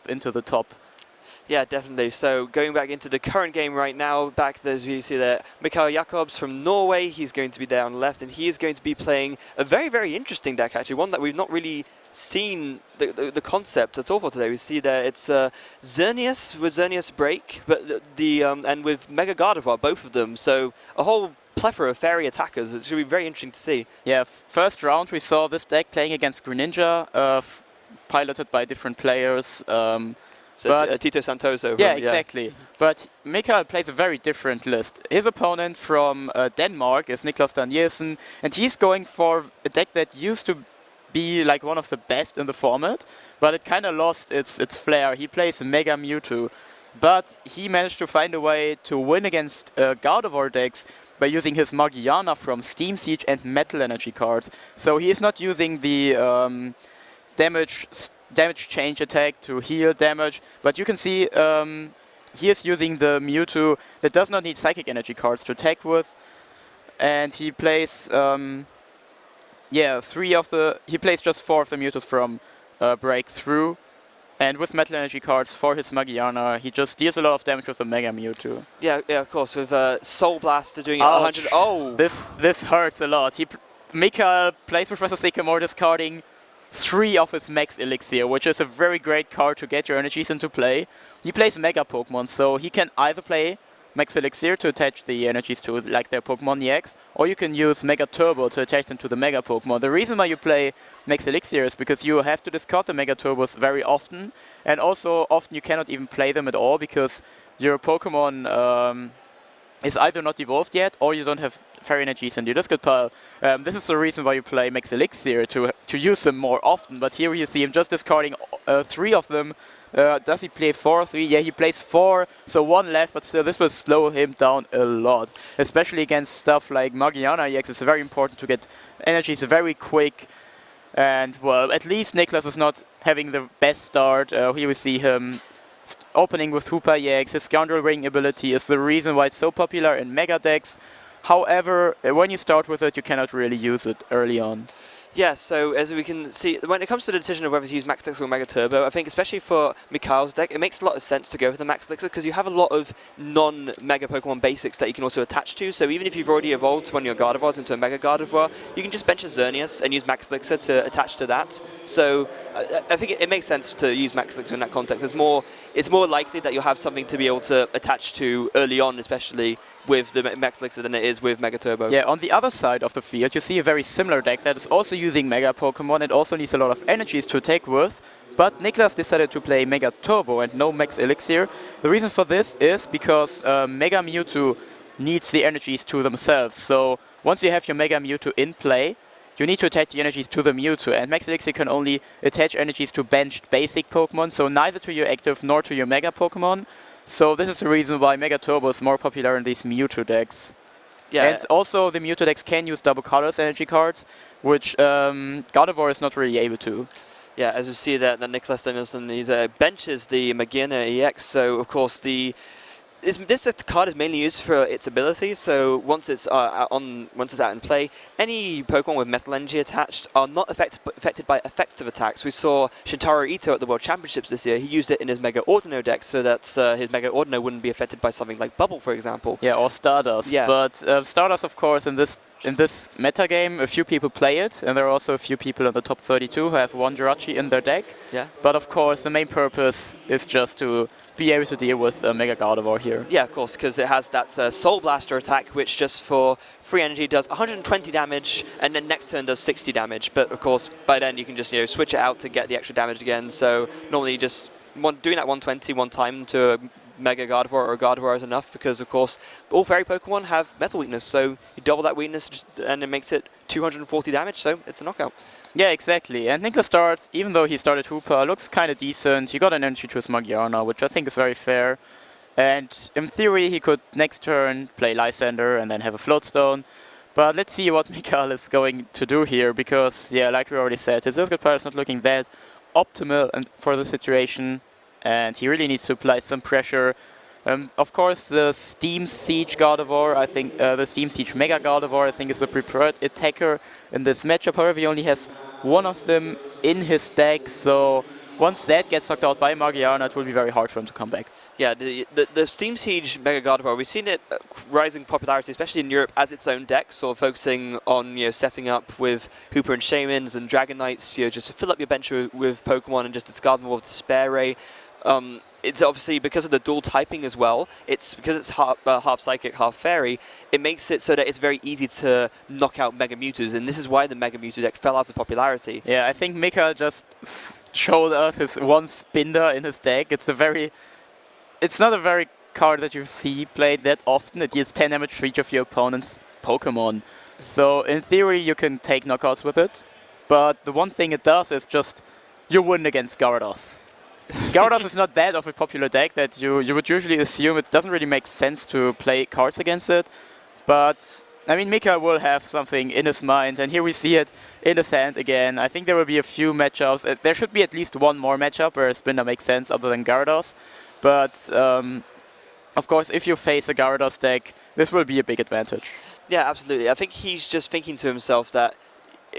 into the top. Yeah, definitely. So going back into the current game right now, back as you see there, Mikael Jakobs from Norway, he's going to be there on the left, and he is going to be playing a very, very interesting deck, actually, one that we've not really seen the concept at all for today. We see there it's Xerneas with Xerneas Break, but and with Mega Gardevoir, both of them. So a whole plethora of fairy attackers. It should be very interesting to see. Yeah, first round we saw this deck playing against Greninja, piloted by different players. So Tito Santoso. Yeah, exactly. But Mikael plays a very different list. His opponent from Denmark is Nicklas Danielsen, and he's going for a deck that used to be like one of the best in the format, but it kind of lost its flair. He plays Mega Mewtwo, but he managed to find a way to win against Gardevoir decks by using his Magiana from Steam Siege and Metal Energy cards. So he is not using the damage change attack to heal damage, but you can see he is using the Mewtwo that does not need psychic energy cards to attack with, and he plays he plays just 4 of the Mewtwo from Breakthrough, and with Metal Energy cards for his Magiana, he just deals a lot of damage with the Mega Mewtwo. Yeah, of course, with Soul Blaster doing 100. Oh! This hurts a lot. Mikael plays Professor Sycamore, discarding 3 of his Max Elixir, which is a very great card to get your energies into play. He plays Mega Pokemon, so he can either play Max Elixir to attach the energies to like their Pokemon EX, or you can use Mega Turbo to attach them to the Mega Pokemon. The reason why you play Max Elixir is because you have to discard the Mega Turbos very often, and also often you cannot even play them at all because your Pokemon is either not evolved yet, or you don't have fairy energies in your discard pile. This is the reason why you play Max Elixir, to use them more often, but here you see him just discarding 3 of them. Does he play 4 or 3? Yeah, he plays 4, so 1 left, but still this will slow him down a lot. Especially against stuff like Magiana EX, it's very important to get energies very quick. And, well, at least Nicklas is not having the best start. Here we see him opening with Hoopa EX. His Scoundrel Ring ability is the reason why it's so popular in Mega decks. However, when you start with it, you cannot really use it early on. Yeah, so as we can see, when it comes to the decision of whether to use Max Elixir or Mega Turbo, I think especially for Mikael's deck, it makes a lot of sense to go for the Max Elixir because you have a lot of non-Mega Pokemon basics that you can also attach to. So even if you've already evolved one of your Gardevoirs into a Mega Gardevoir, you can just bench a Xerneas and use Max Elixir to attach to that. So I think it makes sense to use Max Elixir in that context. It's more likely that you'll have something to be able to attach to early on, especially with the Max Elixir, than it is with Mega Turbo. Yeah, on the other side of the field, you see a very similar deck that is also using Mega Pokemon and also needs a lot of energies to attack with, but Nicklas decided to play Mega Turbo and no Max Elixir. The reason for this is because Mega Mewtwo needs the energies to themselves. So once you have your Mega Mewtwo in play, you need to attach the energies to the Mewtwo, and Max Elixir can only attach energies to benched basic Pokemon, so neither to your active nor to your Mega Pokemon. So this is the reason why Mega Turbo is more popular in these Mewtwo decks. Yeah. And also the Mewtwo decks can use double colors energy cards, which Gardevoir is not really able to. Yeah, as you see that Nicklas Danielsen, he benches the Magiana EX, so of course this card is mainly used for its ability, so once it's out in play, any Pokemon with Metal Energy attached are not affected by effective attacks. We saw Shintaro Ito at the World Championships this year. He used it in his Mega Ordino deck so that his Mega Ordino wouldn't be affected by something like Bubble, for example. Yeah, or Stardust. Yeah. But Stardust, of course, in this meta game, a few people play it, and there are also a few people in the top 32 who have 1 Jirachi in their deck. Yeah. But of course, the main purpose is just to be able to deal with Mega Gardevoir here. Yeah, of course, because it has that Soul Blaster attack, which just for free energy does 120 damage, and then next turn does 60 damage. But of course, by then you can just switch it out to get the extra damage again. So normally just doing that 120 one time to Mega Gardevoir or Gardevoir is enough, because of course all fairy Pokemon have metal weakness, so you double that weakness and it makes it 240 damage, so it's a knockout. Yeah, exactly. And Nicklas starts, even though he started Hoopa, looks kind of decent. He got an energy to his Magiana, which I think is very fair. And in theory, he could next turn play Lysander and then have a Floatstone. But let's see what Mikael is going to do here, because, yeah, like we already said, his discard pile is not looking that optimal for the situation, and he really needs to apply some pressure. Of course, the Steam Siege Gardevoir, I think, the Steam Siege Mega Gardevoir, I think, is the preferred attacker in this matchup. However, he only has 1 of them in his deck, so once that gets knocked out by Margiana, it will be very hard for him to come back. Yeah, the Steam Siege Mega Gardevoir, we've seen it rising popularity, especially in Europe, as its own deck, sort of focusing on setting up with Hooper and Shamans and Dragon Knights, just to fill up your bench with Pokemon and just discard them all with Despair Ray. It's obviously because of the dual typing as well. It's because it's half Psychic, half Fairy. It makes it so that it's very easy to knock out Mega Mewtwo's, and this is why the Mega Mewtwo deck fell out of popularity. Yeah, I think Mikael just showed us his one Spinder in his deck. It's not a very card that you see played that often. It deals 10 damage to each of your opponent's Pokemon. So in theory, you can take knockouts with it. But the one thing it does is just you win against Gyarados. Gyarados is not that of a popular deck that you would usually assume. It doesn't really make sense to play cards against it. But, I mean, Mikael will have something in his mind, and here we see it in his hand again. I think there will be a few matchups. There should be at least one more matchup where Spinda makes sense other than Gyarados. But, of course, if you face a Gyarados deck, this will be a big advantage. Yeah, absolutely. I think he's just thinking to himself that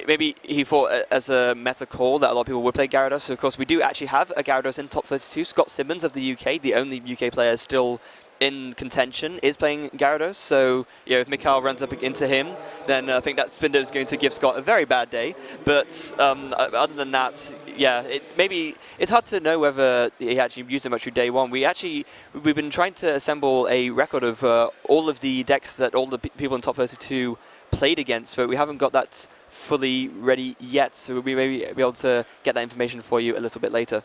maybe he thought as a meta call that a lot of people would play Gyarados. So of course, we do actually have a Gyarados in top 32. Scott Simmons of the UK, the only UK player still in contention, is playing Gyarados. So if Mikael runs up into him, then I think that Spinder is going to give Scott a very bad day. But other than that, yeah, maybe it's hard to know whether he actually used it much through day one. We've been trying to assemble a record of all of the decks that all the people in top 32 played against, but we haven't got that fully ready yet, so we'll be maybe be able to get that information for you a little bit later.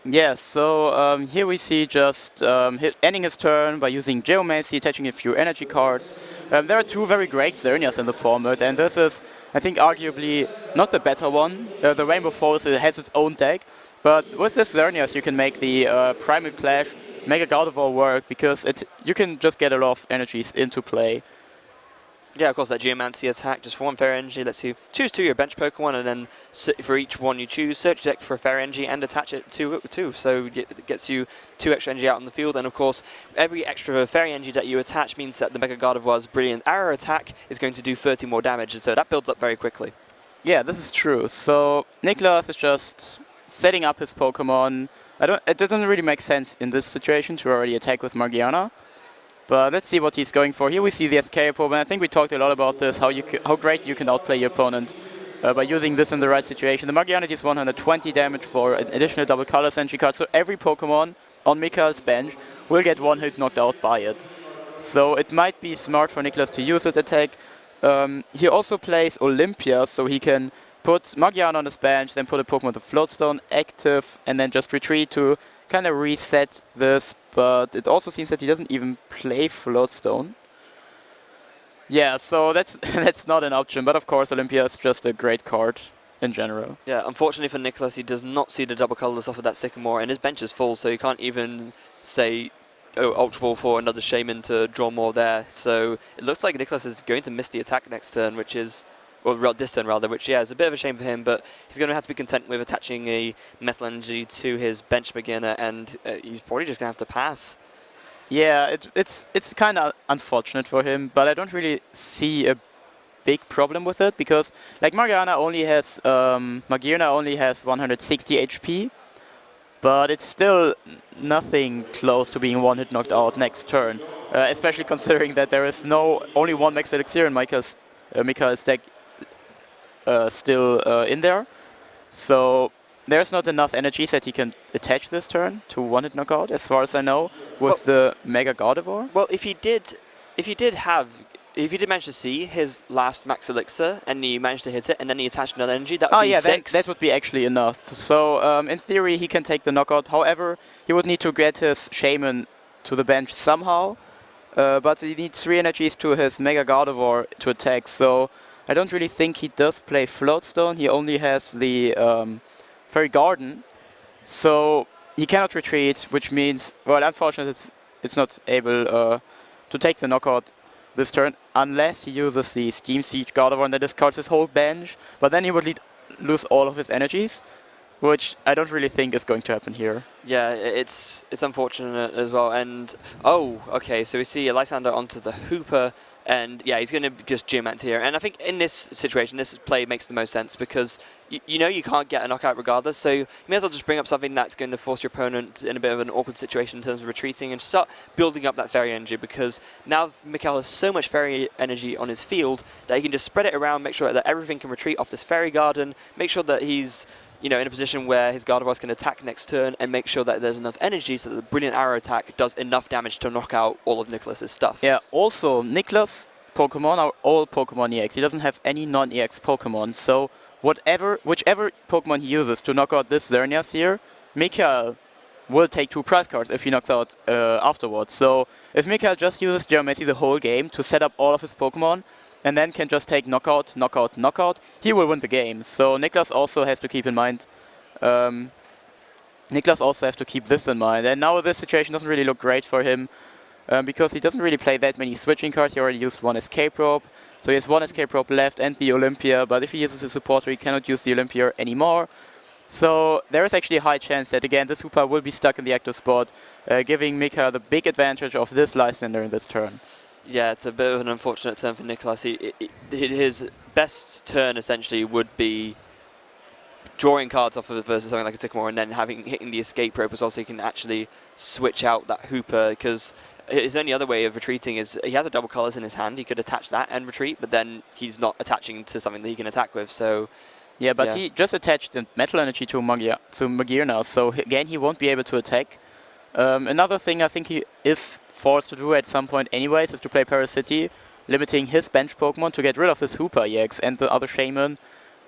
Yeah, so here we see just ending his turn by using Geomancy, attaching a few energy cards. There are two very great Xerneas in the format, and this is, I think, arguably not the better one. The Rainbow Forest has its own deck, but with this Xerneas you can make the Primal Clash Mega Gardevoir work, because you can just get a lot of energies into play. Yeah, of course, that Geomancy attack, just for one Fairy Energy, lets you choose two of your bench Pokemon, and then for each one you choose, search deck for a Fairy Energy and attach it to it too. So it gets you 2 extra energy out on the field, and of course, every extra Fairy Energy that you attach means that the Mega Gardevoir's Brilliant Arrow attack is going to do 30 more damage, and so that builds up very quickly. Yeah, this is true. So Nicklas is just setting up his Pokemon. It doesn't really make sense in this situation to already attack with Margiana. But let's see what he's going for. Here we see the escape probe, and I think we talked a lot about this, how great you can outplay your opponent by using this in the right situation. The Margiana deals 120 damage for an additional double color Sentry card, so every Pokemon on Mikael's bench will get one hit knocked out by it. So it might be smart for Nicklas to use that attack. He also plays Olympia, so he can put Margiana on his bench, then put a Pokemon with a Floatstone active, and then just retreat to kind of reset this. But it also seems that he doesn't even play Floatstone. Yeah, so that's not an option. But of course, Olympia is just a great card in general. Yeah, unfortunately for Nicklas, he does not see the double colorless off of that Sycamore, and his bench is full, so he can't even say, Ultra Ball for another Shaman to draw more there. So it looks like Nicklas is going to miss the attack next turn, which is, well, this turn rather, which, yeah, is a bit of a shame for him, but he's going to have to be content with attaching a Metal Energy to his bench beginner, and he's probably just going to have to pass. Yeah, it's kind of unfortunate for him, but I don't really see a big problem with it, because, like, Margiana only has 160 HP, but it's still nothing close to being one-hit knocked out next turn, especially considering that there is only one Max Elixir in Mikael's deck still in there, so there's not enough energies that he can attach this turn to one-hit knockout, as far as I know, with the Mega Gardevoir. Well, if he did manage to see his last Max Elixir and he managed to hit it, and then he attached another energy, that would be 6. That would be actually enough. So in theory, he can take the knockout. However, he would need to get his Shaman to the bench somehow, but he needs 3 energies to his Mega Gardevoir to attack. So I don't really think he does play Floatstone. He only has the Fairy Garden, so he cannot retreat, which means, well, unfortunately, it's not able to take the knockout this turn, unless he uses the Steam Siege Gardevoir and then discards his whole bench, but then he would lose all of his energies, which I don't really think is going to happen here. Yeah, it's unfortunate as well. And okay, so we see a Lysander onto the Hooper And yeah, he's going to just Geomant here. And I think in this situation, this play makes the most sense because you know you can't get a knockout regardless, so you may as well just bring up something that's going to force your opponent in a bit of an awkward situation in terms of retreating and start building up that fairy energy, because now Mikael has so much fairy energy on his field that he can just spread it around, make sure that everything can retreat off this fairy garden, make sure that he's in a position where his Gardevoirs can attack next turn, and make sure that there's enough energy so that the Brilliant Arrow attack does enough damage to knock out all of Nicklas's stuff. Yeah, also, Nicklas Pokémon are all Pokémon EX. He doesn't have any non-EX Pokémon, so whichever Pokémon he uses to knock out this Xerneas here, Mikael will take 2 prize cards if he knocks out afterwards. So if Mikael just uses Geomancy the whole game to set up all of his Pokémon, and then can just take knockout, knockout, knockout, he will win the game. So Nicklas also has to keep in mind. Nicklas also has to keep this in mind. And now this situation doesn't really look great for him, because he doesn't really play that many switching cards. He already used 1 escape rope, so he has 1 escape rope left and the Olympia. But if he uses a supporter, he cannot use the Olympia anymore. So there is actually a high chance that again the Super will be stuck in the active spot, giving Mikael the big advantage of this Lysander in this turn. Yeah, it's a bit of an unfortunate turn for Nicklas. His best turn essentially would be drawing cards off of it versus something like a Sycamore, and then hitting the escape rope as well, so he can actually switch out that Hooper, because his only other way of retreating is he has a double colours in his hand. He could attach that and retreat, but then he's not attaching to something that he can attack with. So yeah, but he just attached the Metal Energy to Magir now, so again he won't be able to attack. Another thing I think he is forced to do at some point anyways is to play Parasity, limiting his bench Pokemon to get rid of this Hooper EX and the other Shaman.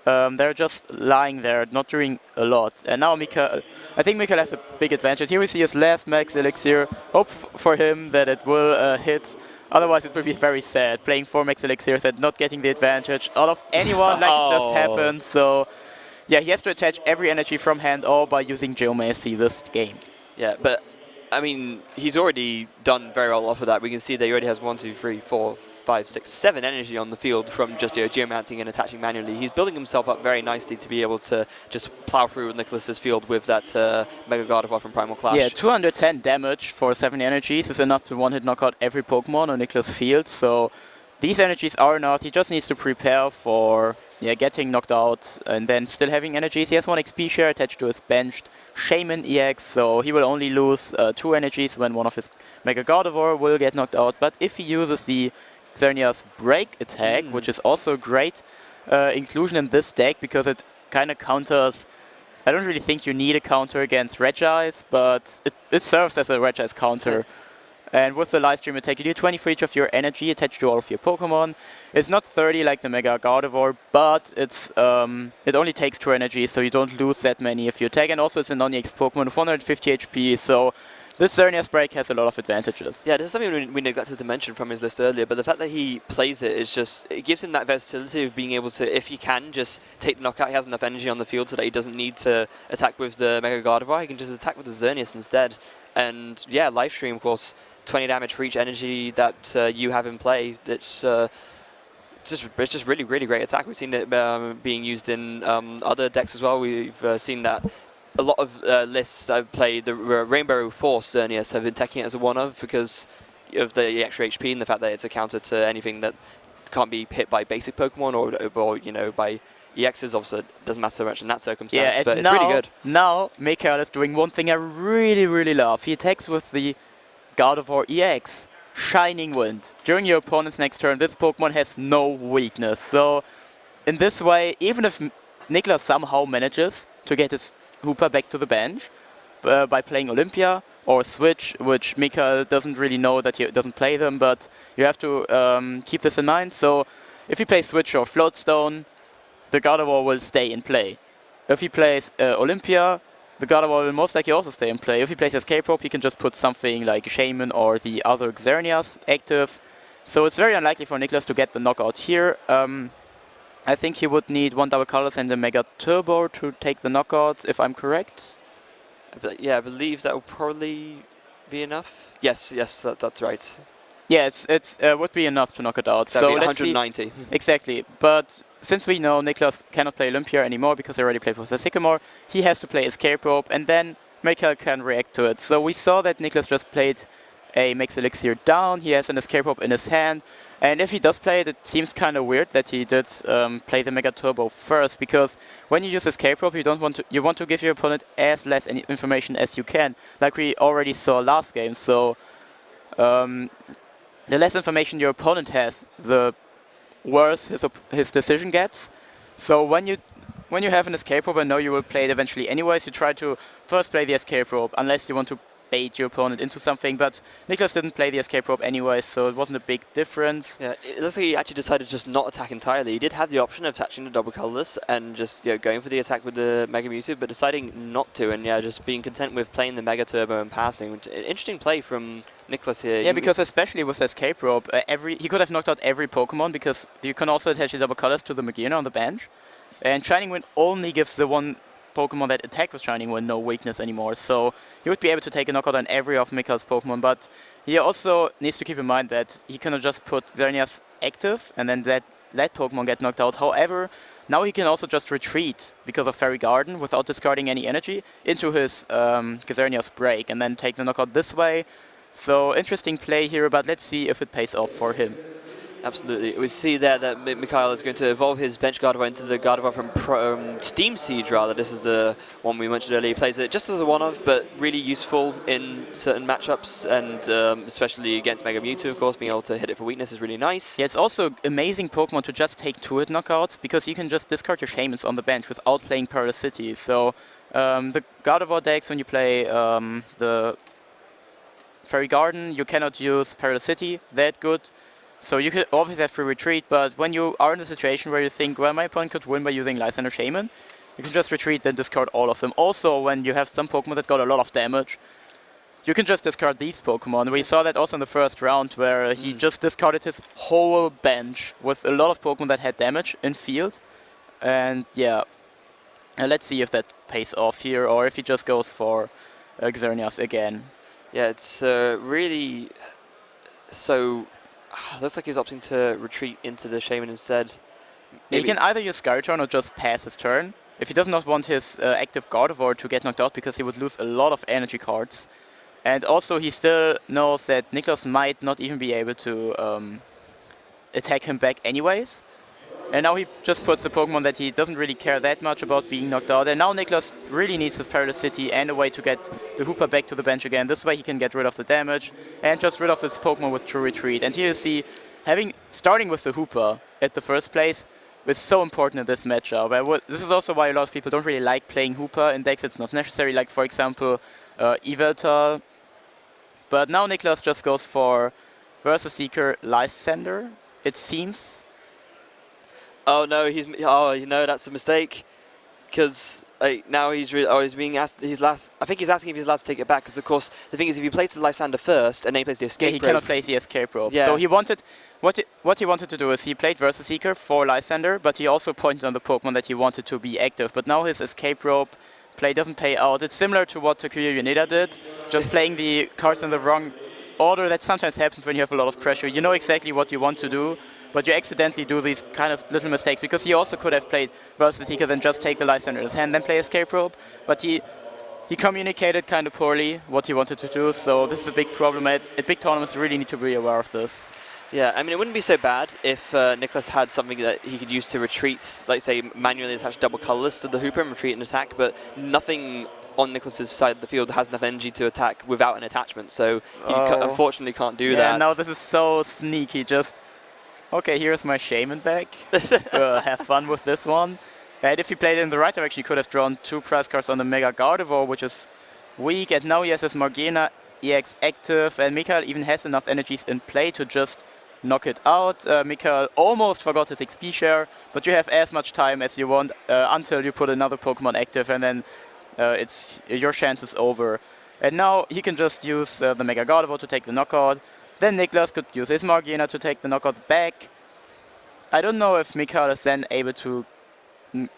They're just lying there, not doing a lot. And now I think Mikael has a big advantage. Here we see his last Max Elixir. Hope for him that it will hit. Otherwise it will be very sad, playing 4 Max Elixirs and not getting the advantage out of anyone like it just happened. So yeah, he has to attach every energy from hand all by using Geomancy this game. Yeah, but I mean, he's already done very well off of that. We can see that he already has 1, 2, 3, 4, 5, 6, 7 energy on the field from just geomanting and attaching manually. He's building himself up very nicely to be able to just plow through Nicklas's field with that Mega Gardevoir from Primal Clash. Yeah, 210 damage for 7 energies is enough to one-hit knock out every Pokemon on Nicklas' field. So these energies are enough. He just needs to prepare for getting knocked out and then still having energies. He has 1 XP share attached to his benched Shaman EX, so he will only lose 2 energies when one of his Mega Gardevoir will get knocked out. But if he uses the Xerneas Break attack, which is also a great inclusion in this deck because it kind of counters. I don't really think you need a counter against Regice, but it serves as a Regice counter. And with the live stream attack, you do 20 for each of your energy attached to all of your Pokemon. It's not 30 like the Mega Gardevoir, but it's it only takes 2 energy, so you don't lose that many if you attack. And also it's a non-EX Pokemon with 150 HP, so this Xerneas Break has a lot of advantages. Yeah, this is something we neglected to mention from his list earlier, but the fact that he plays it is just, it gives him that versatility of being able to, if he can, just take the knockout. He has enough energy on the field so that he doesn't need to attack with the Mega Gardevoir. He can just attack with the Xerneas instead. And yeah, live stream, of course, 20 damage for each energy that you have in play. It's just really, really great attack. We've seen it being used in other decks as well. We've seen that a lot of lists that have played the Rainbow Force Xerneas have been taking it as a one-of because of the extra HP and the fact that it's a counter to anything that can't be hit by basic Pokemon or by EXs. Obviously, it doesn't matter so much in that circumstance, but it's really good. Now, Mikael is doing one thing I really, really love. He attacks with the Gardevoir EX, Shining Wind. During your opponent's next turn, this Pokemon has no weakness. So, in this way, even if Nicklas somehow manages to get his Hooper back to the bench by playing Olympia or Switch, which Mikael doesn't really know that he doesn't play them, but you have to keep this in mind. So, if he plays Switch or Floatstone, the Gardevoir will stay in play. If he plays Olympia, the Gardevoir will most likely also stay in play. If he plays Escape Rope, he can just put something like Shaman or the other Xerneas active. So it's very unlikely for Nicklas to get the knockout here. I think he would need 1 double colors and a Mega Turbo to take the knockout, if I'm correct. Yeah, I believe that will probably be enough. Yes, that's right. Yes, it would be enough to knock it out. That'd so be let's 190. See. Exactly, but since we know Nicklas cannot play Olympia anymore because he already played with the Sycamore, he has to play Escape Rope, and then Mikael can react to it. So we saw that Nicklas just played a Max Elixir down. He has an Escape Rope in his hand. And if he does play it, it seems kind of weird that he did play the Mega Turbo first, because when you use Escape Rope, you want to give your opponent as less information as you can, like we already saw last game. So the less information your opponent has, the worse his decision gets. So when you have an Escape Rope and know you will play it eventually anyways, you try to first play the Escape Rope, unless you want to bait your opponent into something. But Nicklas didn't play the Escape Rope anyway, so it wasn't a big difference. Yeah, it looks like he actually decided to just not attack entirely. He did have the option of attaching the double colorless and just going for the attack with the Mega Mewtwo, but deciding not to, and just being content with playing the Mega Turbo and passing. Which, interesting play from Nicklas here. Yeah, because especially with Escape Rope, he could have knocked out every Pokemon, because you can also attach the double colors to the Magearna on the bench. And Shining Wind only gives the one Pokemon that attack with Shining Wind no weakness anymore, so he would be able to take a knockout on every of Mikael's Pokemon. But he also needs to keep in mind that he cannot just put Xerneas active and then let Pokemon get knocked out. However, now he can also just retreat because of Fairy Garden without discarding any energy into his Xerneas Break and then take the knockout this way. So interesting play here, but let's see if it pays off for him. Absolutely. We see there that Mikael is going to evolve his bench Gardevoir into the Gardevoir from Steam Siege, rather. This is the one we mentioned earlier. He plays it just as a one-of, but really useful in certain matchups, and especially against Mega Mewtwo, of course. Being able to hit it for weakness is really nice. Yeah, it's also amazing Pokemon to just take 2-hit knockouts, because you can just discard your Shamans on the bench without playing Parasity. So the Gardevoir decks, when you play the Fairy Garden, you cannot use Parasity that good. So you could always have free retreat, but when you are in a situation where you think, well, my opponent could win by using Lysander Shaman, you can just retreat, then discard all of them. Also, when you have some Pokemon that got a lot of damage, you can just discard these Pokemon. We saw that also in the first round, where he just discarded his whole bench with a lot of Pokemon that had damage in field. And yeah, let's see if that pays off here, or if he just goes for Xerneas again. Yeah, it's really so... Looks like he's opting to retreat into the Shaman instead. He can either use Skyreturn or just pass his turn, if he does not want his active Gardevoir to get knocked out, because he would lose a lot of energy cards. And also he still knows that Nicklas might not even be able to attack him back anyways. And now he just puts a Pokemon that he doesn't really care that much about being knocked out. And now Nicklas really needs his Parasity and a way to get the Hooper back to the bench again. This way he can get rid of the damage and just rid of this Pokemon with True Retreat. And here you see, starting with the Hooper at the first place is so important in this matchup. This is also why a lot of people don't really like playing Hooper in decks. It's not necessary, like for example Yveltal. But now Nicklas just goes for Versus Seeker Lysander, it seems. Oh no, that's a mistake, because now he's being asked. I think he's asking if he's allowed to take it back, because of course the thing is, if he plays the Lysander first and then he plays the Escape Rope, he cannot play the Escape Rope. Yeah. So he wanted what he wanted to do is he played Versus Seeker for Lysander, but he also pointed on the Pokemon that he wanted to be active. But now his Escape Rope play doesn't pay out. It's similar to what Takuya Yoneda did, just playing the cards in the wrong order. That sometimes happens when you have a lot of pressure. You know exactly what you want to do, but you accidentally do these kind of little mistakes, because he also could have played Versus Seeker, then just take the Lysander in his hand, then play Escape Rope. But he communicated kind of poorly what he wanted to do, so this is a big problem. At big tournaments, you really need to be aware of this. Yeah, I mean, it wouldn't be so bad if Nicklas had something that he could use to retreat, like say manually attach double colorless to the Hooper and retreat and attack, but nothing on Nicklas's side of the field has enough energy to attack without an attachment, so he unfortunately can't do that. Yeah, no, this is so sneaky. Just, okay, here's my Shaman back. Have fun with this one. And if he played it in the right direction, he could have drawn 2 prize cards on the Mega Gardevoir, which is weak, and now he has his Magearna EX active, and Mikael even has enough energies in play to just knock it out. Mikael almost forgot his XP share, but you have as much time as you want until you put another Pokemon active, and then your chance is over. And now he can just use the Mega Gardevoir to take the knockout. Then Nicklas could use his Magearna to take the knockout back. I don't know if Mikael is then able to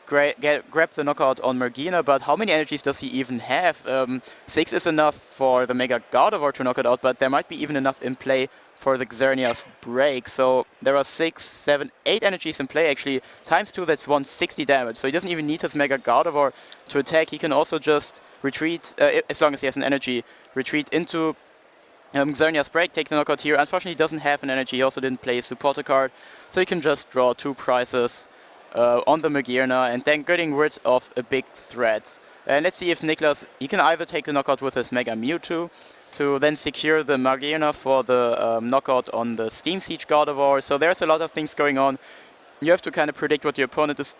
grab the knockout on Magearna, but how many energies does he even have? 6 is enough for the Mega Gardevoir to knock it out, but there might be even enough in play for the Xerneas break. So there are 6, 7, 8 energies in play actually. Times 2, that's 160 damage. So he doesn't even need his Mega Gardevoir to attack. He can also just retreat, as long as he has an energy, retreat into Xerneas Break, take the knockout here. Unfortunately, he doesn't have an energy. He also didn't play a supporter card, so he can just draw 2 prizes on the Magearna and then getting rid of a big threat. And let's see if Nicklas, he can either take the knockout with his Mega Mewtwo to then secure the Magearna for the knockout on the Steam Siege Gardevoir. So there's a lot of things going on. You have to kind of predict what your opponent is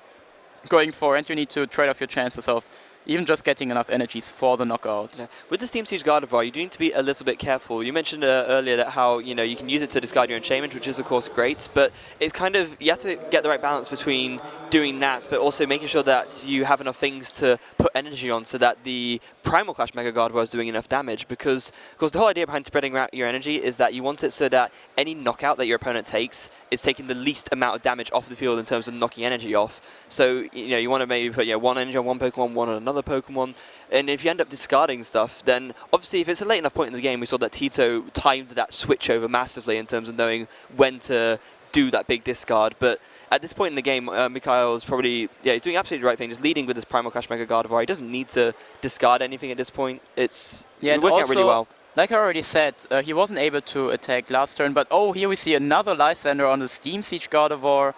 going for, and you need to trade off your chances of even just getting enough energies for the knockout. Yeah. With the Steam Siege Gardevoir, you do need to be a little bit careful. You mentioned earlier that how you can use it to discard your enchantment, which is of course great, but it's kind of, you have to get the right balance between doing that, but also making sure that you have enough things to put energy on so that the Primal Clash Mega Gardevoir is doing enough damage, because of course the whole idea behind spreading out your energy is that you want it so that any knockout that your opponent takes is taking the least amount of damage off the field in terms of knocking energy off. So you want to maybe put 1 energy on one Pokemon, 1 on another Pokemon, and if you end up discarding stuff, then obviously if it's a late enough point in the game, we saw that Tito timed that switch over massively in terms of knowing when to do that big discard, but at this point in the game, Mikael is probably, he's doing absolutely the right thing, just leading with his Primal Clash Mega Gardevoir. He doesn't need to discard anything at this point. It's working out really well. Like I already said, he wasn't able to attack last turn, but here we see another Lysander on the Steam Siege Gardevoir.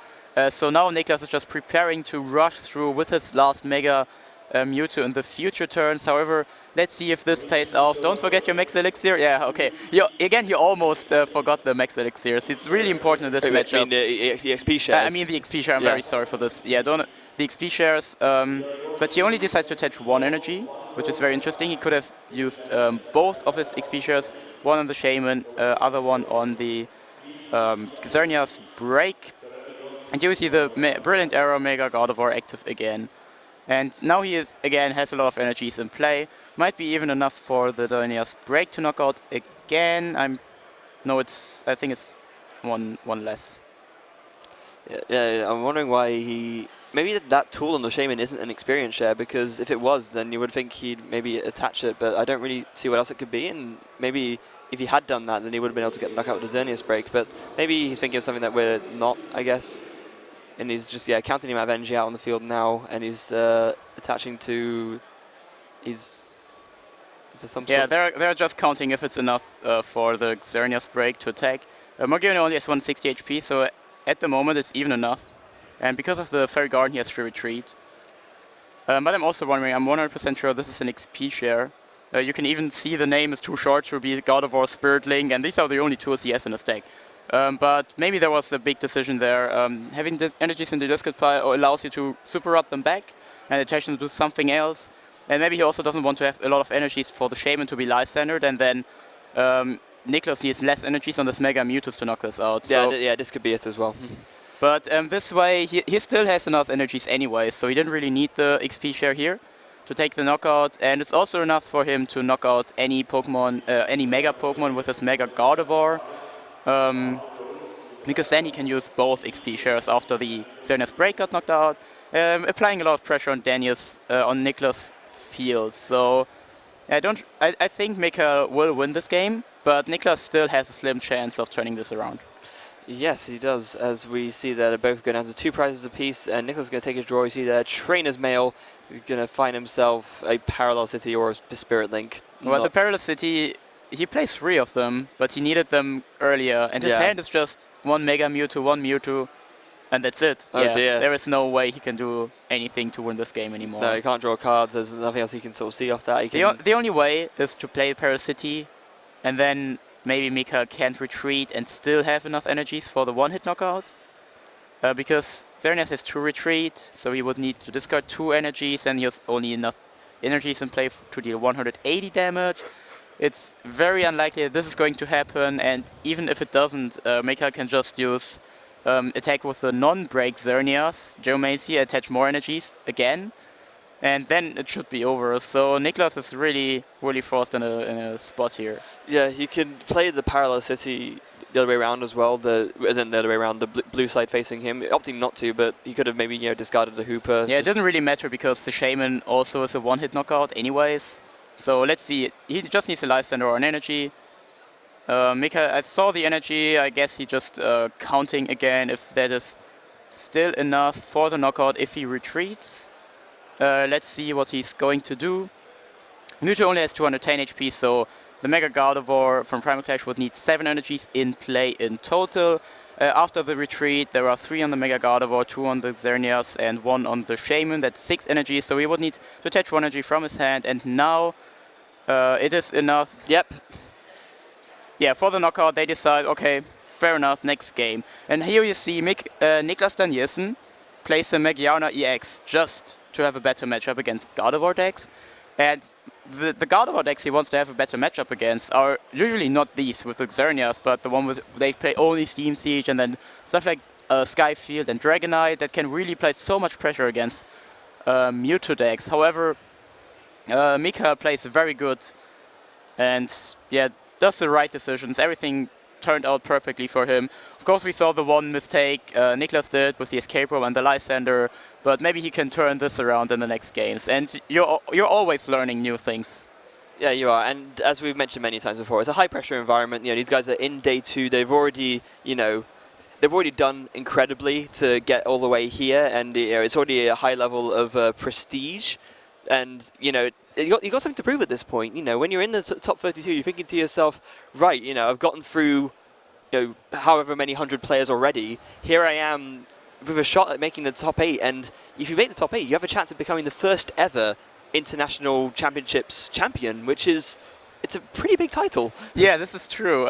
So now Nicklas is just preparing to rush through with his last Mega Mewtwo in the future turns. However, let's see if this pays off. Don't forget your Max Elixir. Yeah, okay. He almost forgot the Max Elixirs. It's really important in this matchup. I mean the XP shares. I mean the XP share. I'm very sorry for this. Yeah, the XP shares. But he only decides to attach 1 energy, which is very interesting. He could have used both of his XP shares, one on the Shaman, other one on the Xerneas Break. And you see the Brilliant Arrow Mega Gardevoir active again. And now he has a lot of energies in play. Might be even enough for the Xerneas Break to knock out again. I think it's one less. Yeah, I'm wondering why maybe that tool on the Shaman isn't an experience share, because if it was, then you would think he'd maybe attach it, but I don't really see what else it could be, and maybe if he had done that, then he would have been able to get the knockout with the Xerneas Break, but maybe he's thinking of something that we're not, I guess. And he's just counting the amount of energy out on the field now, and he's attaching to they're just counting if it's enough for the Xerneas Break to attack. Magearna only has 160 HP, so at the moment it's even enough. And because of the Fairy Garden, he has free retreat. But I'm also wondering, I'm 100% sure this is an XP share. You can even see the name is too short to be Gardevoir Spirit Link, and these are the only tools he has in his deck. But maybe there was a big decision there. Having this energies in the discard pile allows you to super rot them back and attach them to something else. And maybe he also doesn't want to have a lot of energies for the Shaman to be Lysander, and then Nicklas needs less energies on this Mega Mewtwo to knock this out. Yeah, this could be it as well. But this way, he still has enough energies anyway, so he didn't really need the XP share here to take the knockout. And it's also enough for him to knock out any Pokemon, any Mega Pokemon with his Mega Gardevoir. Because then he can use both XP shares after the Xerneas Break got knocked out, applying a lot of pressure on Nicklas' field. So I think Mikael will win this game, but Nicklas still has a slim chance of turning this around. Yes, he does, as we see that they're both going down to 2 prizes apiece, and Nicklas is going to take his draw. You see there, Trainer's Mail is going to find himself a Parallel City or a Spirit Link. Well, the Parallel City, he plays 3 of them, but he needed them earlier, and his hand is just 1 Mega Mewtwo, 1 Mewtwo, and that's it. Oh dear. There is no way he can do anything to win this game anymore. No, he can't draw cards. There's nothing else he can sort of see off that. The only way is to play Paracity, and then maybe Mikael can't retreat and still have enough energies for the one-hit knockout. Because Xerneas has 2 retreat, so he would need to discard 2 energies, and he has only enough energies in play to deal 180 damage. It's very unlikely that this is going to happen, and even if it doesn't, Mikael can just use attack with the non-break Xerneas, Geomancy, attach more energies again, and then it should be over. So Nicklas is really forced in a spot here. Yeah, he can play the Parallel City the other way around as well. The other way around, the blue side facing him, opting not to, but he could have maybe discarded the Hooper. Yeah, it didn't really matter because the Shaman also is a one-hit knockout anyways. So let's see. He just needs a Lysander or an energy. Mikael, I saw the energy. I guess he just counting again if that is still enough for the knockout if he retreats. Let's see what he's going to do. Mewtwo only has 210 HP, so the Mega Gardevoir from Primal Clash would need 7 energies in play in total. After the retreat, there are 3 on the Mega Gardevoir, 2 on the Xerneas, and 1 on the Shaman. That's 6 energies, so he would need to attach 1 energy from his hand, and now it is enough. Yep. Yeah, for the knockout, they decide, okay, fair enough, next game. And here you see Nicklas Danielsen plays the Magiana EX just to have a better matchup against Gardevoir decks. And the Gardevoir decks he wants to have a better matchup against are usually not these with the Xerneas, but the one with they play only Steam Siege and then stuff like Skyfield and Dragonite that can really place so much pressure against Mewtwo decks. However, Mikael plays very good and does the right decisions. Everything turned out perfectly for him. Of course, we saw the one mistake Nicklas did with the Escape Rope and the Lysander, but maybe he can turn this around in the next games. And you're always learning new things. Yeah, you are. And as we've mentioned many times before, it's a high-pressure environment. You know, these guys are in day 2. They've already, they've already done incredibly to get all the way here, and it's already a high level of prestige. And you got something to prove at this point. When you're in the top 32, you're thinking to yourself, right? I've gotten through, however many 100 players already. Here I am with a shot at making the top 8. And if you make the top 8, you have a chance of becoming the first ever international championships champion, it's a pretty big title. Yeah, this is true.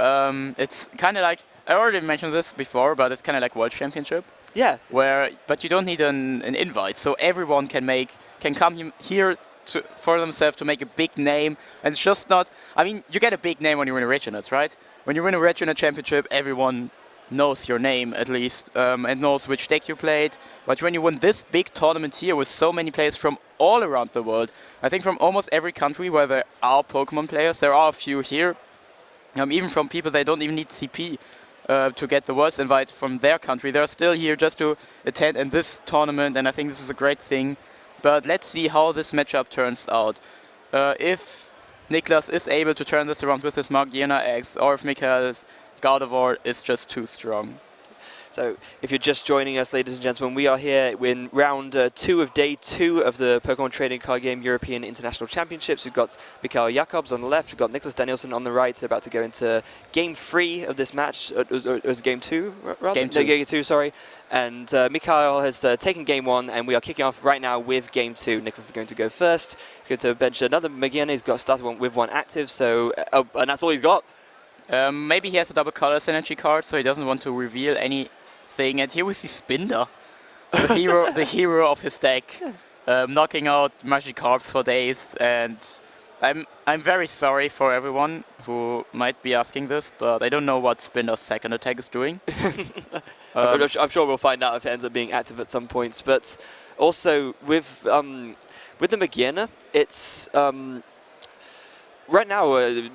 It's kind of like I already mentioned this before, but it's kind of like World Championship. Yeah. But you don't need an invite, so everyone can come here for themselves to make a big name. And it's just not, you get a big name when you win a Regionals, right? When you win a Regional Championship, everyone knows your name at least and knows which deck you played. But when you win this big tournament here with so many players from all around the world, I think from almost every country where there are Pokemon players, there are a few here, even from people that don't even need CP to get the Worlds invite from their country. They're still here just to attend in this tournament, and I think this is a great thing. But let's see how this matchup turns out. If Nicklas is able to turn this around with his Magiana X, or if Mikael's Gardevoir is just too strong. So if you're just joining us, ladies and gentlemen, we are here in round 2 of day 2 of the Pokemon Trading Card Game European International Championships. We've got Mikael Jakobs on the left, we've got Nicklas Danielsen on the right. They're about to go into game 3 of this match. It was game 2, rather? Game 2. No, game 2, sorry. And Mikael has taken game 1, and we are kicking off right now with game 2. Nicklas is going to go first. He's going to bench another Magiana. He's got started with 1 active, so and that's all he's got. Maybe he has a double color synergy card, so he doesn't want to reveal anything. And here we see Spinder, the hero of his deck, knocking out Magikarps for days. And I'm very sorry for everyone who might be asking this, but I don't know what Spinder's second attack is doing. I'm sure we'll find out if it ends up being active at some points. But also with the Magiana, it's right now,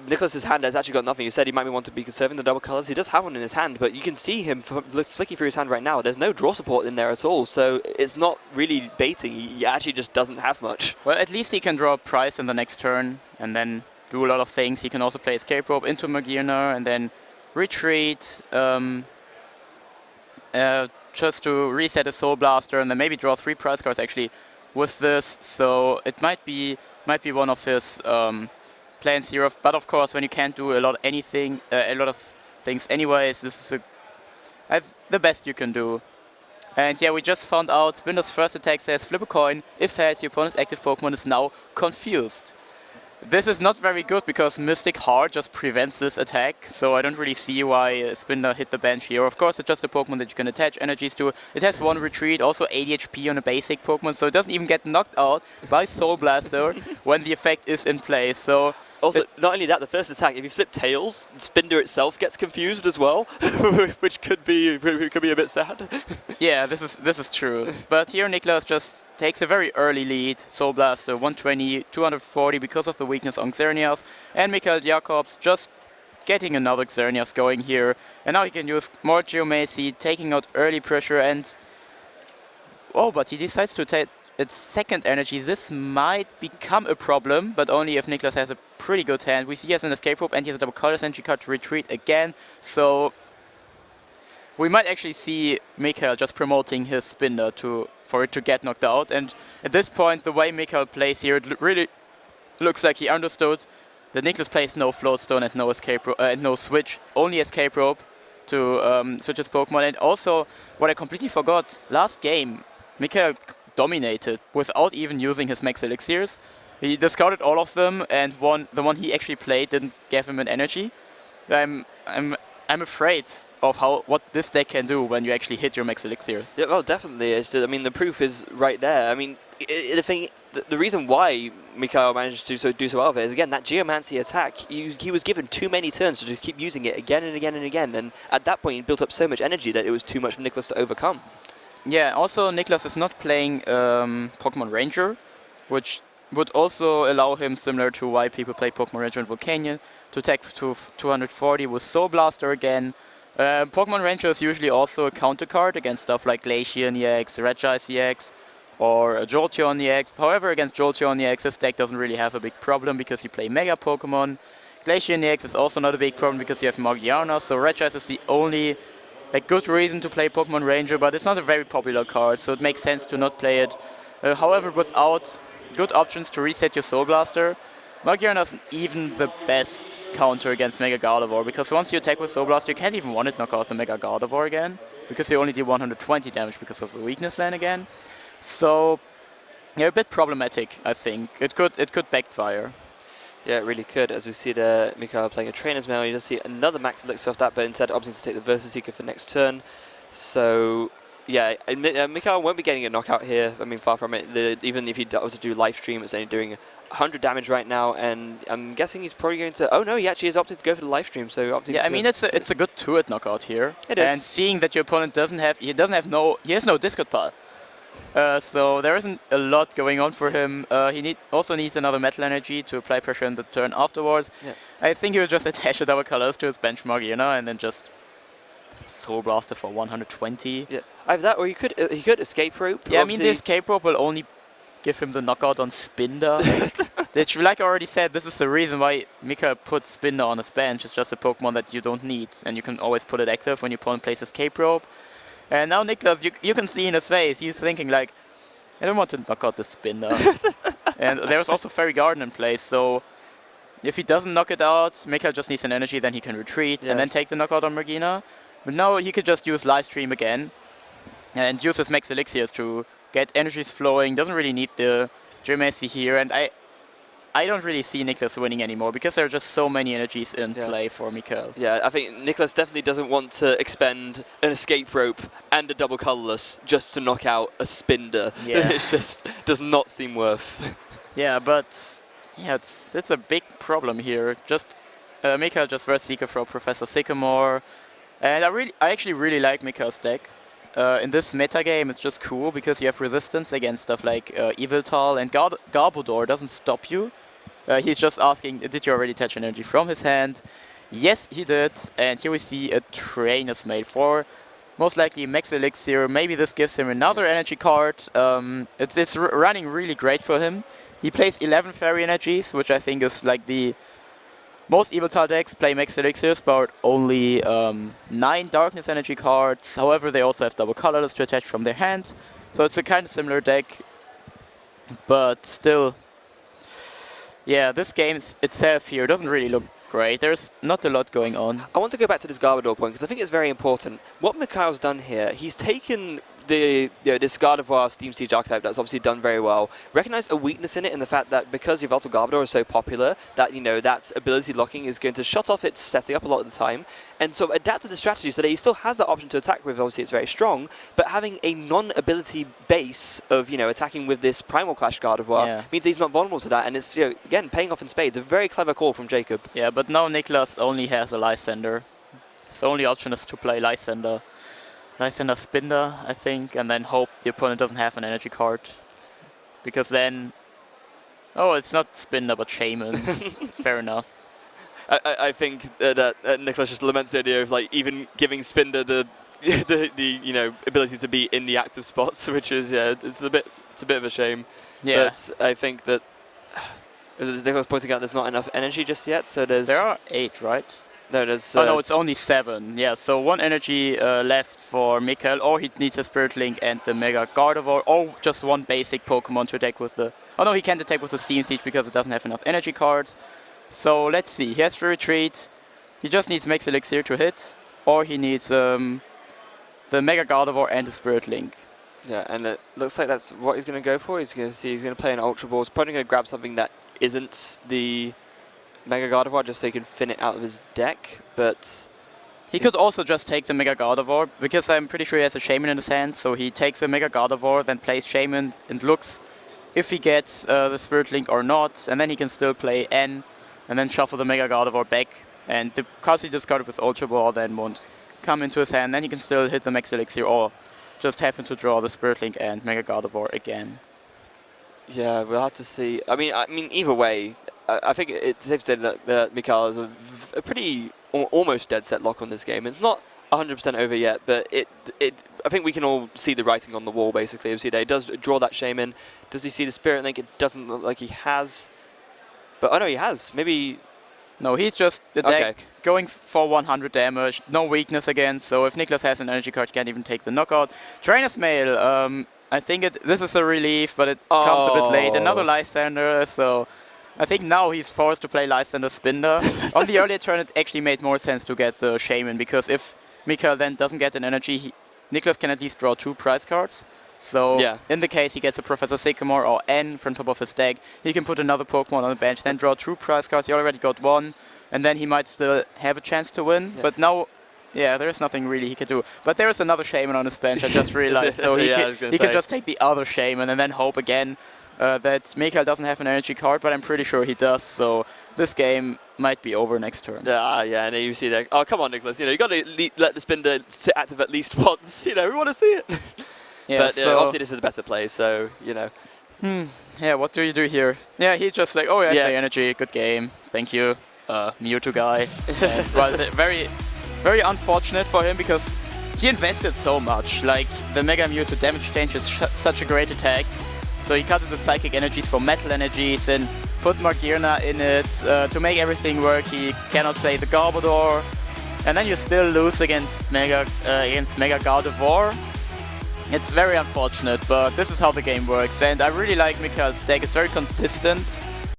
Nicklas's hand has actually got nothing. He said he might want to be conserving the double colors. He does have one in his hand, but you can see him flicking through his hand right now. There's no draw support in there at all, so it's not really baiting. He actually just doesn't have much. Well, at least he can draw a prize in the next turn and then do a lot of things. He can also play Escape Rope into Magiana and then retreat just to reset a Soul Blaster and then maybe draw 3 prize cards actually with this. So it might be one of his plans here, but of course when you can't do a lot of things anyways, this is the best you can do. And yeah, we just found out Spinder's first attack says flip a coin if has your opponent's active Pokemon is now confused. This is not very good because Mystic Heart just prevents this attack, so I don't really see why Spinder hit the bench here. Of course, it's just a Pokemon that you can attach energies to. It has 1 retreat, also 80 HP on a basic Pokemon, so it doesn't even get knocked out by Soul Blaster when the effect is in place. So also, not only that, the first attack, if you flip Tails, Spinder itself gets confused as well, which could be a bit sad. Yeah, this is true. But here Nicklas just takes a very early lead. Soul Blaster 120, 240 because of the weakness on Xerneas, and Mikael Jakobs just getting another Xerneas going here. And now he can use more Geomancy, taking out early pressure and... Oh, but he decides to take its second energy. This might become a problem, but only if Nicklas has a pretty good hand. We see he has an Escape Rope and he has a double color synergy card to retreat again. So we might actually see Mikael just promoting his Spinder for it to get knocked out. And at this point, the way Mikael plays here, it really looks like he understood that Nicklas plays no float stone and no escape no switch, only escape rope to switch his Pokemon. And also, what I completely forgot, last game, Mikael dominated without even using his max elixirs. He discarded all of them, and the one he actually played didn't give him an energy. I'm afraid of what this deck can do when you actually hit your max elixirs. Yeah, well, definitely. I mean, the proof is right there. I mean, the reason why Mikael managed to do so well with it is, again, that Geomancy attack, he was given too many turns to just keep using it again and again and again, and at that point he built up so much energy that it was too much for Nicklas to overcome. Yeah, also Nicklas is not playing Pokemon Ranger, which would also allow him, similar to why people play Pokemon Ranger and Volcanion, to attack to 240 with Soul Blaster again. Pokemon Ranger is usually also a counter card against stuff like Glaceon EX, Regice EX, or Jolteon EX. However, against Jolteon EX, this deck doesn't really have a big problem because you play Mega Pokemon. Glaceon EX is also not a big problem because you have Magiana, so Regice is the only good reason to play Pokemon Ranger, but it's not a very popular card, so it makes sense to not play it. However, without good options to reset your Soul Blaster, Magiana isn't even the best counter against Mega Gardevoir, because once you attack with Soul Blaster, you can't even one-hit knock out the Mega Gardevoir again, because you only do 120 damage because of the weakness lane again. So, yeah, a bit problematic, I think. It could backfire. Yeah, it really could. As we see there, Mikael playing a Trainer's Mail, you just see another Max Elixir off that, but instead opting to take the Versus Seeker for next turn. So, yeah, Mikael won't be getting a knockout here. I mean, far from it. Even if he were to do live stream, it's only doing 100 damage right now, and I'm guessing he's probably going to... Oh no, he actually has opted to go for the live stream, so opting. Yeah, I mean, it's a good 2-hit knockout here. It is. And seeing that your opponent he has no Discord pile. So there isn't a lot going on for him. He also needs another Metal Energy to apply pressure in the turn afterwards. Yeah. I think he will just attach a double colors to his benchmark, and then just Soul Blaster for 120. Yeah, either that, or he could escape rope. Yeah, I mean, the escape rope will only give him the knockout on Spinder. Which, like I already said, this is the reason why Mikael put Spinder on his bench. It's just a Pokemon that you don't need, and you can always put it active when your opponent plays escape rope. And now Nicklas, you can see in his face, he's thinking like, I don't want to knock out the Spinder. And there's also Fairy Garden in place, so if he doesn't knock it out, Mikael just needs an energy, then he can retreat and then take the knockout on Regina. But now he could just use live stream again and use his max elixirs to get energies flowing. Doesn't really need the Geomancy here, and I don't really see Nicklas winning anymore because there are just so many energies in play for Mikael. Yeah, I think Nicklas definitely doesn't want to expend an escape rope and a double colorless just to knock out a Spinder. Yeah. It just does not seem worth. Yeah, but yeah, it's a big problem here. Just Mikael just first Seeker for Professor Sycamore, and I actually really like Mikael's deck. In this meta game, it's just cool because you have resistance against stuff like Yveltal, and Garbodor doesn't stop you. He's just asking, did you already touch energy from his hand? Yes, he did. And here we see a Trainer's Mail for most likely Max Elixir. Maybe this gives him another energy card. It's running really great for him. He plays 11 Fairy Energies, which I think is like the... Most Yveltal decks play Max Elixirs, but only 9 Darkness Energy cards. However, they also have double colorless to attach from their hand. So it's a kind of similar deck. But still... Yeah, this game itself here doesn't really look great. There's not a lot going on. I want to go back to this Garbodor point because I think it's very important. What Mikael's done here, he's taken this Gardevoir Steam Siege archetype that's obviously done very well, recognized a weakness in it in the fact that because Yveltal Garbodor is so popular, that that's ability locking is going to shut off its setting up a lot of the time, and sort of adapted the strategy so that he still has that option to attack with. Obviously it's very strong, but having a non-ability base of attacking with this Primal Clash Gardevoir means he's not vulnerable to that, and it's again paying off in spades. A very clever call from Jacob. Yeah, but now Nicklas only has a Lysandre. His only option is to play Lysandre Spinder, I think, and then hope the opponent doesn't have an energy card. Because then... Oh, it's not Spinder, but Shaman. Fair enough. I think that Nicklas just laments the idea of even giving Spinder the ability to be in the active spots, which is it's a bit of a shame. Yeah. But I think that as Nicklas pointing out, there's not enough energy just yet, so there are 8, right? No, there's... no, it's only 7. Yeah, so 1 energy left for Mikael, or he needs a Spirit Link and the Mega Gardevoir, or just 1 basic Pokemon to attack with the... Oh no, he can't attack with the Steam Siege because it doesn't have enough energy cards. So let's see. He has to retreat. He just needs Max Elixir to hit, or he needs the Mega Gardevoir and the Spirit Link. Yeah, and it looks like that's what he's going to go for. He's going to play an Ultra Ball. He's probably going to grab something that isn't the Mega Gardevoir just so he can thin it out of his deck, but... He could also just take the Mega Gardevoir, because I'm pretty sure he has a Shaman in his hand, so he takes the Mega Gardevoir, then plays Shaman, and looks if he gets the Spirit Link or not, and then he can still play N, and then shuffle the Mega Gardevoir back, and the cards he discarded with Ultra Ball then won't come into his hand, then he can still hit the Max Elixir, or just happen to draw the Spirit Link and Mega Gardevoir again. Yeah, we'll have to see. I mean, either way, I think it's safe to say that Mikael is a pretty almost dead set lock on this game. It's not 100% over yet, but I think we can all see the writing on the wall, basically. We see that he does draw that Shaman. Does he see the Spirit Link? It doesn't look like he has. But, oh no, he has. Maybe... No, he's just the deck going for 100 damage, no weakness again, so if Nicklas has an energy card, he can't even take the knockout. Trainer's Mail, I think this is a relief, but it comes a bit late. Another Lysander, so I think now he's forced to play Lysander Spinder. On the earlier turn, it actually made more sense to get the Shaman, because if Mikael then doesn't get an energy, Nicklas can at least draw 2 prize cards. So in the case he gets a Professor Sycamore or N from top of his deck, he can put another Pokemon on the bench, then draw 2 prize cards. He already got 1, and then he might still have a chance to win. Yeah. But now, there's nothing really he can do. But there is another Shaman on his bench, I just realized. So he can just take the other Shaman and then hope again that Mikael doesn't have an energy card, but I'm pretty sure he does. So this game might be over next turn. Yeah, and you see that. Oh, come on, Nicklas. You got to let the Spinder sit active at least once. We want to see it. Yeah, but so obviously this is the better play, so, Yeah, what do you do here? Yeah, he's just like, oh, yeah, play energy, good game, thank you, Mewtwo guy. And, well, very, very unfortunate for him, because he invested so much. Like, the Mega Mewtwo damage change is such a great attack. So he cut the Psychic Energies for Metal Energies and put Margirna in it to make everything work. He cannot play the Garbodor. And then you still lose against Mega Gardevoir. It's very unfortunate, but this is how the game works, and I really like Mikael's deck. It's very consistent.